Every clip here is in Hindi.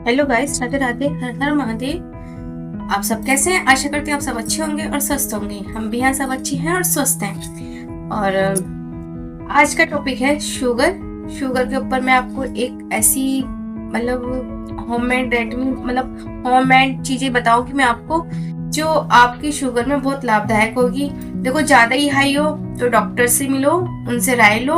हेलो गाइस, राधे राधे, हर हर महादेव। आप सब कैसे हैं? आशा करते हैं आप सब अच्छे होंगे और स्वस्थ होंगे। हम भी यहाँ सब अच्छे हैं और स्वस्थ हैं। और आज का टॉपिक है शुगर। शुगर के ऊपर मैं आपको एक ऐसी होममेड रेडमी होममेड चीजें बताऊंगी मैं आपको, जो आपकी शुगर में बहुत लाभदायक होगी। देखो, ज्यादा ही हाई हो तो डॉक्टर से मिलो, उनसे राय लो।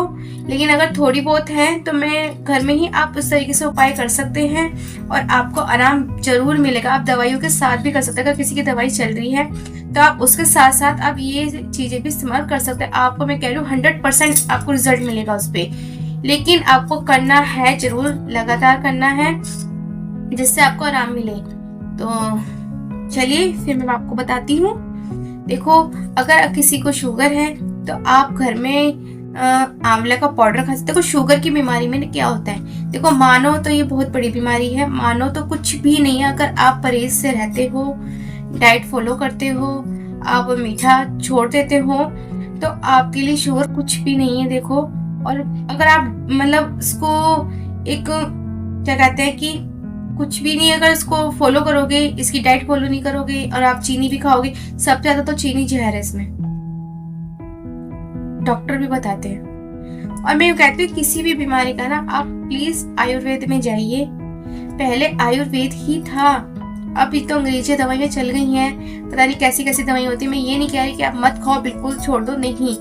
लेकिन अगर थोड़ी बहुत है तो मैं घर में ही आप उस तरीके से उपाय कर सकते हैं और आपको आराम जरूर मिलेगा। आप दवाइयों के साथ भी कर सकते हैं। अगर किसी की दवाई चल रही है तो आप उसके साथ साथ आप ये चीजें भी इस्तेमाल कर सकते हैं। आपको मैं कह रही हूँ 100% आपको रिजल्ट मिलेगा उस पर। लेकिन आपको करना है जरूर, लगातार करना है, जिससे आपको आराम मिले। तो चलिए फिर मैं आपको बताती हूँ। देखो, अगर किसी को शुगर है तो आप घर में आंवला का पाउडर खा सकते। देखो, शुगर की बीमारी में क्या होता है, देखो मानो तो ये बहुत बड़ी बीमारी है, मानो तो कुछ भी नहीं है। अगर आप परहेज से रहते हो, डाइट फॉलो करते हो, आप मीठा छोड़ देते हो, तो आपके लिए शुगर कुछ भी नहीं है। देखो, और अगर आप इसको एक क्या कहते हैं कि कुछ भी नहीं, अगर इसको फॉलो करोगे, इसकी डाइट फॉलो नहीं करोगे और आप चीनी भी खाओगे, सबसे ज्यादा तो चीनी जहर है इसमें, डॉक्टर भी बताते हैं। और मैं कहती हूँ किसी भी बीमारी का ना आप प्लीज आयुर्वेद में जाइए। पहले आयुर्वेद ही था, अभी तो अंग्रेजी दवाइयां चल गई हैं, पता नहीं कैसी कैसी दवाई होती है। मैं ये नहीं कह रही कि आप मत खाओ, बिल्कुल छोड़ दो, नहीं।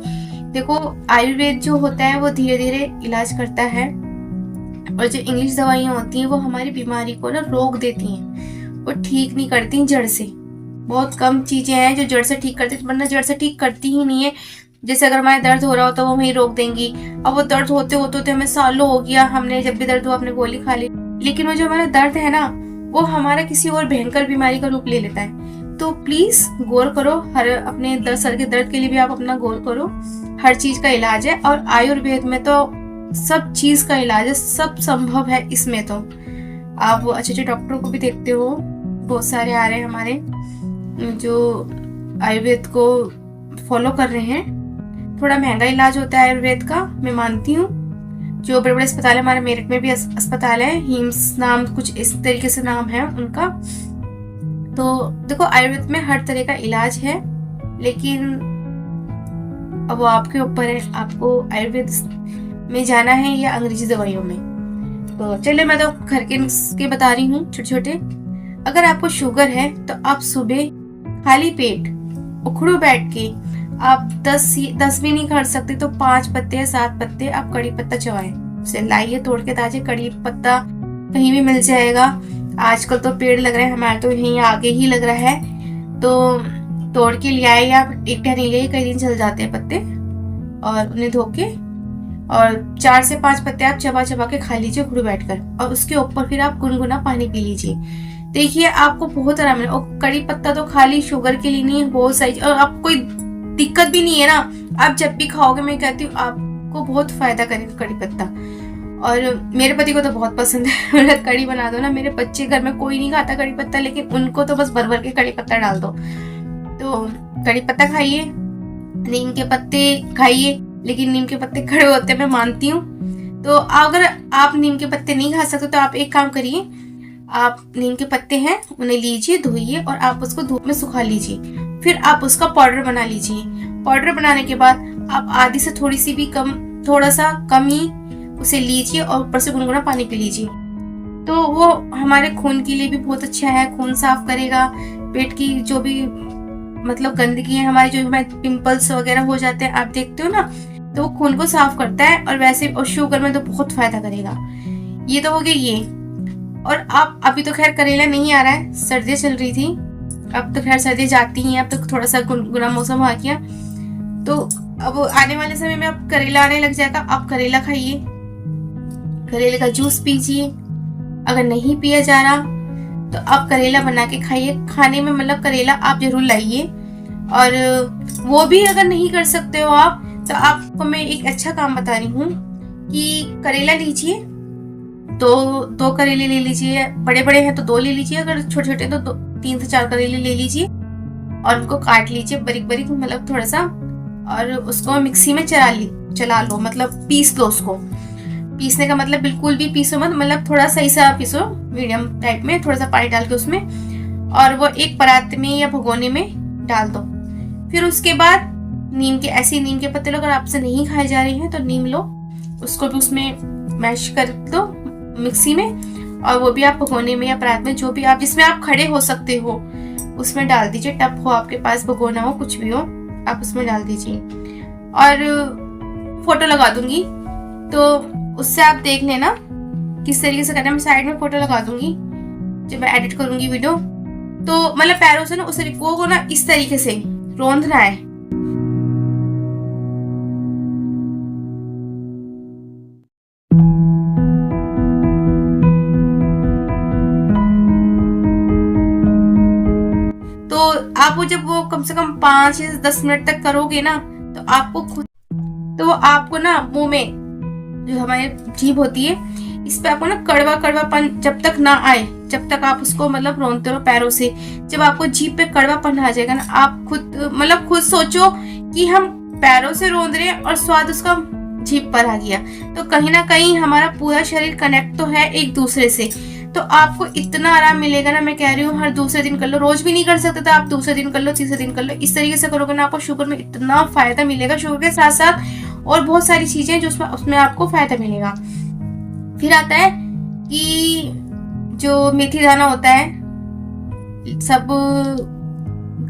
देखो, आयुर्वेद जो होता है वो धीरे धीरे इलाज करता है, और जो इंग्लिश दवाइयां होती हैं वो हमारी बीमारी को ना रोक देती हैं, वो ठीक नहीं करती जड़ से। बहुत कम चीजें हैं जो जड़ से ठीक करती, वरना जड़ से ठीक करती ही नहीं है। जैसे अगर हमारा दर्द हो रहा हो तो वो वहीं रोक देंगी। अब वो दर्द होते होते हमें सालों हो गया, हमने जब भी दर्द हुआ अपने गोली खा ली, लेकिन वो जो हमारा दर्द है ना, वो हमारा किसी और भयंकर बीमारी का रूप ले लेता है। तो प्लीज गौर करो, हर अपने सर के दर्द के लिए भी आप अपना गौर करो। हर चीज का इलाज है, और आयुर्वेद में तो सब चीज का इलाज है, सब संभव है इसमें। तो आप अच्छे अच्छे डॉक्टरों को भी देखते हो, बहुत सारे आ रहे हैं हमारे जो आयुर्वेद को फॉलो कर रहे हैं। थोड़ा महंगा इलाज होता है आयुर्वेद का, मैं मानती हूँ। जो बड़े बड़े अस्पताल है, हमारे मेरठ में भी अस्पताल है, हिम्स नाम कुछ इस तरीके से नाम है उनका। तो देखो, आयुर्वेद में हर तरह का इलाज है, लेकिन अब वो आपके ऊपर है, आपको आयुर्वेद में जाना है या अंग्रेजी दवाइयों में। तो चलिए, मैं तो घर के नुस्खे बता रही हूँ छोटे छोटे। अगर आपको शुगर है तो आप सुबह खाली पेट उखड़ू बैठ के आप 10 भी नहीं खा सकते तो 5 पत्ते या 7 पत्ते आप कड़ी पत्ता चबाएं, उसे लाइए तोड़ के ताजे। कड़ी पत्ता कहीं भी मिल जाएगा, आजकल तो पेड़ लग रहे हैं, हमारे तो यहीं आगे ही लग रहा है, तो तोड़ के ले आए। आप एक टहनी ले, कई दिन चल जाते हैं पत्ते, और उन्हें धो के और 4 से 5 पत्ते आप चबा चबा के खा लीजिए उखड़ू बैठकर, और उसके ऊपर फिर आप गुनगुना पानी पी लीजिए। देखिए, आपको बहुत आराम मिलेगा। और कड़ी पत्ता तो खाली शुगर के लिए नहीं है, बहुत सारी, और आपको कोई दिक्कत भी नहीं है ना, आप जब भी खाओगे, मैं कहती हूँ आपको बहुत फायदा करेगा कड़ी पत्ता। और मेरे पति को तो बहुत पसंद है कड़ी बना दो ना, मेरे बच्चे, घर में कोई नहीं खाता कड़ी पत्ता, लेकिन उनको तो बस भर भर के कड़ी पत्ता डाल दो। तो कड़ी पत्ता खाइए, नीम के पत्ते खाइए, लेकिन नीम के पत्ते खड़े होते हैं, मैं मानती हूँ। तो अगर आप नीम के पत्ते नहीं खा सकते तो आप एक काम करिए, आप नीम के पत्ते हैं उन्हें लीजिए, धोइए, और आप उसको धूप में सुखा लीजिए। फिर आप उसका पाउडर बना लीजिए। पाउडर बनाने के बाद आप आधी से थोड़ी सी भी कम, थोड़ा सा कम ही उसे लीजिए, और ऊपर से गुनगुना पानी पी लीजिए। तो वो हमारे खून के लिए भी बहुत अच्छा है, खून साफ करेगा। पेट की जो भी गंदगी है हमारी, जो हमारे पिंपल्स वगैरह हो जाते हैं, आप देखते हो ना, तो वो खून को साफ करता है। और वैसे और शुगर में तो बहुत फायदा करेगा। ये तो हो गया ये। और आप अभी तो खैर करेला नहीं आ रहा है, सर्दियाँ चल रही थी, अब तो खैर सर्दियाँ जाती हैं, अब तो थोड़ा सा गुनगुना मौसम आ गया, तो अब आने वाले समय में अब करेला आने लग जाएगा। आप करेला खाइए, करेले का जूस पीजिए। अगर नहीं पिया जा रहा तो आप करेला बना के खाइए। खाने में करेला आप जरूर लाइए। और वो भी अगर नहीं कर सकते हो आप, तो आपको मैं एक अच्छा काम बता रही हूँ कि करेला लीजिए, तो 2 करेले ले लीजिए, बड़े बड़े हैं तो 2 ले लीजिए, अगर छोटे छोटे तो 3 से 4 करेले ले लीजिए, और उनको काट लीजिए बारीक बारीक, थोड़ा सा, और उसको मिक्सी में चला लो, पीस लो उसको। पीसने का मतलब बिल्कुल भी पीसो मत, मतलब थोड़ा सही सा पीसो, मीडियम टाइप में, थोड़ा सा पानी डाल के उसमें, और वो एक परात में या भगोने में डाल दो। फिर उसके बाद नीम के, ऐसे नीम के पत्ते लो, अगर आपसे नहीं खाए जा रहे हैं तो नीम लो, उसको भी उसमें मैश कर दो मिक्सी में, और वो भी आप भगोने में या परात में, जो भी आप जिसमें आप खड़े हो सकते हो उसमें डाल दीजिए। टब हो आपके पास, भगोना हो, कुछ भी हो, आप उसमें डाल दीजिए। और फोटो लगा दूंगी तो उससे आप देख लेना किस तरीके से करना है। मैं साइड में फोटो लगा दूंगी जब मैं एडिट करूंगी वीडियो। तो मतलब पैरों से ना उस को ना इस तरीके से रौंदना है। तो आप वो जब वो कम से कम 5 या 10 मिनट तक करोगे ना, तो आपको खुद, तो वो आपको ना मुंह में जो हमारी जीभ होती है, इस पे आपको ना कड़वा कड़वापन जब तक ना आए, जब तक आप उसको मतलब रौंदते रहो पैरों से, जब आपको जीभ पे कड़वापन आ जाएगा ना, आप खुद मतलब खुद सोचो कि हम पैरों से रौंद रहे हैं और स्वाद उसका जीभ पर आ गया। तो कहीं ना कहीं हमारा पूरा शरीर कनेक्ट तो है एक दूसरे से, तो आपको इतना आराम मिलेगा ना, मैं कह रही हूँ हर दूसरे दिन कर लो, रोज भी नहीं कर सकते तो आप दूसरे दिन कर लो, तीसरे दिन कर लो, इस तरीके से करोगे ना आपको शुगर में इतना फायदा मिलेगा। शुगर के साथ साथ और बहुत सारी चीजें जो उसमें आपको फायदा मिलेगा। फिर आता है कि जो मेथी दाना होता है, सब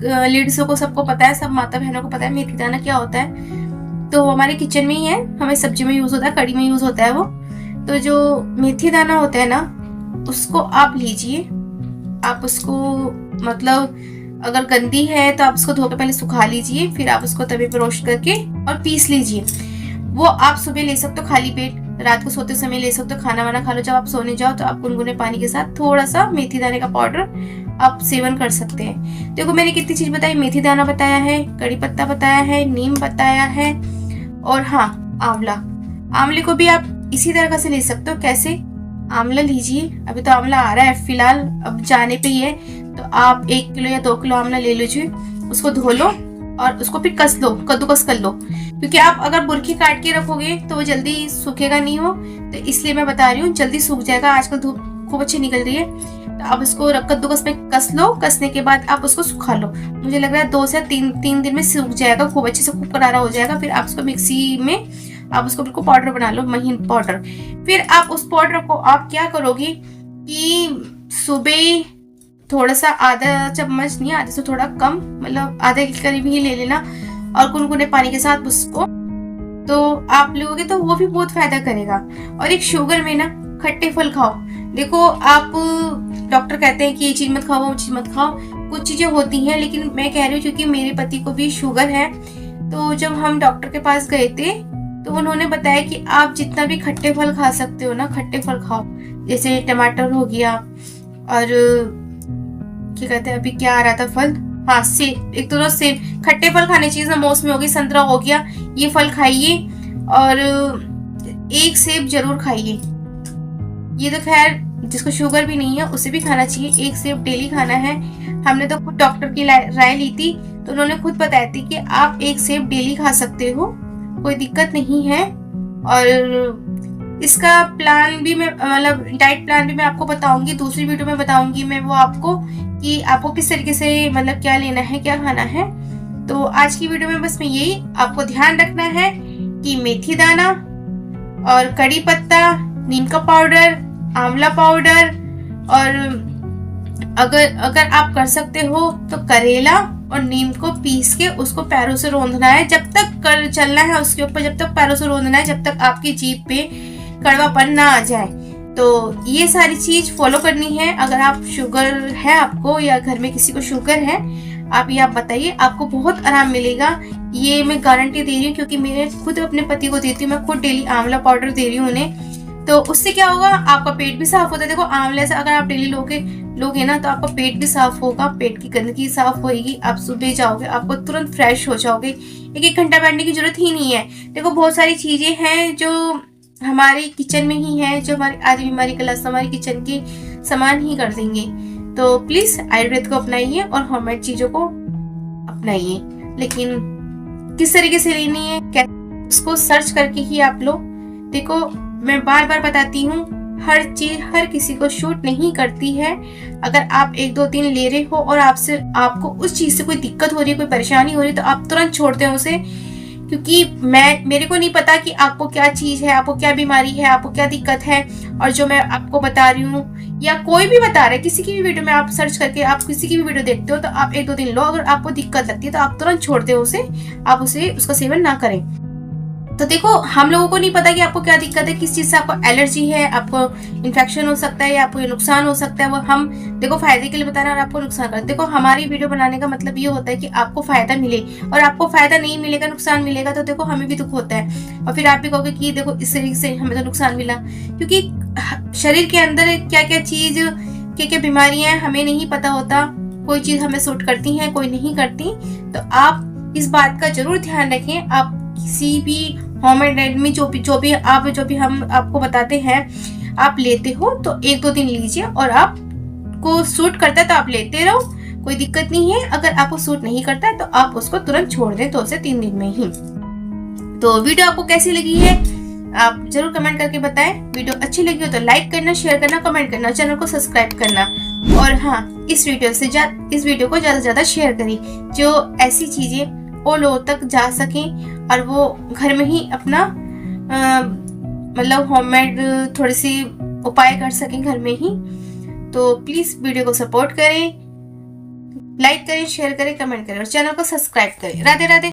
लेडीजों को सबको पता है, सब माता बहनों को पता है मेथी दाना क्या होता है। तो हमारे किचन में ही है, हमें सब्जी में यूज होता है, कड़ी में यूज होता है वो। तो जो मेथी दाना होता है ना, उसको आप लीजिए, आप उसको मतलब अगर गंदी है तो आप उसको धो के पहले सुखा लीजिए, फिर आप उसको तवे पर रोस्ट करके और पीस लीजिए। वो आप सुबह ले सकते हो खाली पेट, रात को सोते समय ले सकते हो, खाना वाना खा लो, जब आप सोने जाओ तो आप गुनगुने पानी के साथ थोड़ा सा मेथी दाने का पाउडर आप सेवन कर सकते हैं। देखो मैंने कितनी चीज बताई, मेथी दाना बताया है, कड़ी पत्ता बताया है, नीम बताया है, और हाँ आंवला। आंवले को भी आप इसी तरह से ले सकते हो। कैसे? आंवला लीजिए, अभी तो आंवला आ रहा है फिलहाल, अब जाने पे ही है, तो आप 1 किलो या 2 किलो आंवला ले लीजिए, उसको धो लो और उसको फिर कस लो, कद्दूकस कर लो, क्योंकि आप अगर बुरकी काट के रखोगे तो वो जल्दी सूखेगा नहीं हो, तो इसलिए मैं बता रही हूँ जल्दी सूख जाएगा, आजकल धूप खूब अच्छी निकल रही है। तो आप उसको कद्दूकस में कस लो, कसने के बाद आप उसको सुखा लो, मुझे लग रहा है 2 से 3 दिन में सूख जाएगा, खूब अच्छे से खूब करारा हो जाएगा। फिर आप उसको मिक्सी में आप उसको बिल्कुल पाउडर बना लो, महीन पाउडर। फिर आप उस पाउडर को आप क्या करोगे कि सुबह थोड़ा सा, आधा चम्मच नहीं, आधे से थोड़ा कम, मतलब आधे के करीब ही ले लेना, और गुनगुने पानी के साथ उसको तो आप लोगोगे तो वो भी बहुत फायदा करेगा। और एक शुगर में ना खट्टे फल खाओ। देखो आप डॉक्टर कहते हैं कि ये चीज मत खाओ, वो चीज मत खाओ, कुछ चीजें होती हैं, लेकिन मैं कह रही हूँ क्योंकि मेरे पति को भी शुगर है, तो जब हम डॉक्टर के पास गए थे तो उन्होंने बताया कि आप जितना भी खट्टे फल खा सकते हो ना, खट्टे फल खाओ, जैसे टमाटर हो गया, और क्या कहते हैं अभी क्या आ रहा था फल, हाँ सेब, एक तो सेब, खट्टे फल खाने चाहिए ना, मौसमी हो गई, संतरा हो गया, ये फल खाइए, और एक सेब जरूर खाइए। ये तो खैर जिसको शुगर भी नहीं है उसे भी खाना चाहिए, एक सेब डेली खाना है। हमने तो खुद डॉक्टर की राय ली थी, तो उन्होंने खुद बताया थी कि आप एक सेब डेली खा सकते हो, कोई दिक्कत नहीं है। और इसका प्लान भी मैं, मतलब डाइट प्लान भी मैं आपको बताऊंगी, दूसरी वीडियो में बताऊंगी मैं वो आपको, कि आपको किस तरीके से मतलब क्या लेना है, क्या खाना है। तो आज की वीडियो में बस मैं यही आपको ध्यान रखना है कि मेथी दाना और कड़ी पत्ता, नीम का पाउडर, आंवला पाउडर, और अगर आप कर सकते हो तो करेला और नीम को पीस के उसको पैरों से रौंदना है, जब तक कर चलना है उसके ऊपर, जब तक पैरों से रौंदना है, जब तक आपकी जीभ पे कड़वापन ना आ जाए। तो ये सारी चीज फॉलो करनी है। अगर आप शुगर है आपको, या घर में किसी को शुगर है, आप बताइए, आपको बहुत आराम मिलेगा, ये मैं गारंटी दे रही हूँ, क्योंकि मेरे खुद अपने पति को देती हूँ, मैं खुद डेली आंवला पाउडर दे रही हूँ उन्हें। तो उससे क्या होगा, आपका पेट भी साफ होता है। देखो आंवले से अगर आप डेली लोगे ना, तो आपका पेट भी साफ होगा, पेट की गंदगी साफ होगी, आप सुबह जाओगे आपको तुरंत फ्रेश हो जाओगे, 1 घंटा बैठने की जरूरत ही नहीं है। देखो बहुत सारी चीजें हैं जो हमारे किचन में ही है, जो हमारी आधी बीमारी का इलाज हमारी किचन के सामान ही कर देंगे। तो प्लीज आयुर्वेद को अपनाइए और होममेड चीजों को अपनाइए, लेकिन किस तरीके से लेनी है, उसको सर्च करके ही आप लो। देखो मैं बार बार बताती हूँ, हर चीज हर किसी को शूट नहीं करती है। अगर आप 1-2 दिन ले रहे हो और आपको उस चीज से कोई दिक्कत हो रही है, कोई परेशानी हो रही है, तो आप तुरंत छोड़ते हैं उसे। क्योंकि मेरे को नहीं पता कि आपको क्या चीज है, आपको क्या बीमारी है, आपको क्या दिक्कत है। और जो मैं आपको बता रही हूँ या कोई भी बता रहा है, किसी की भी वीडियो में आप सर्च करके आप किसी की भी वीडियो देखते हो, तो आप 1-2 दिन लो। अगर आपको दिक्कत लगती है तो आप तुरंत छोड़ते हो उसे, आप उसका सेवन ना करें। तो देखो, हम लोगों को नहीं पता कि आपको क्या दिक्कत है, किस चीज से आपको एलर्जी है, आपको इन्फेक्शन हो सकता है या आपको नुकसान हो सकता है। वो हम देखो फायदे के लिए बता रहे हैं और आपको नुकसान कर। देखो, हमारी वीडियो बनाने का मतलब ये होता है कि आपको फायदा मिले, और आपको फायदा नहीं मिलेगा, नुकसान मिलेगा, तो देखो हमें भी दुख होता है। और फिर आप भी कहोगे कि देखो इस तरीके से हमें तो नुकसान मिला। क्योंकि शरीर के अंदर क्या क्या चीज, क्या क्या बीमारियां हमें नहीं पता होता। कोई चीज हमें सूट करती है, कोई नहीं करती। तो आप इस बात का जरूर ध्यान रखें। आप किसी भी होममेड रेडमी जो भी हम आपको बताते हैं, आप लेते हो तो 1-2 दिन लीजिए, और आपको सूट करता है तो आप लेते रहो, कोई दिक्कत नहीं है। अगर आपको सूट नहीं करता है तो आप उसको तुरंत छोड़ दें 2 से 3 दिन में ही। तो वीडियो आपको कैसी लगी है आप जरूर कमेंट करके बताएं। वीडियो अच्छी लगी हो तो लाइक करना, शेयर करना, कमेंट करना, चैनल को सब्सक्राइब करना। और हाँ, इस वीडियो को ज्यादा से ज्यादा शेयर करें, जो ऐसी चीजें वो लोगों तक जा सकें और वो घर में ही अपना मतलब होममेड थोड़ी सी उपाय कर सकें घर में ही। तो प्लीज वीडियो को सपोर्ट करें, लाइक करें, शेयर करें, कमेंट करें और चैनल को सब्सक्राइब करें। राधे राधे।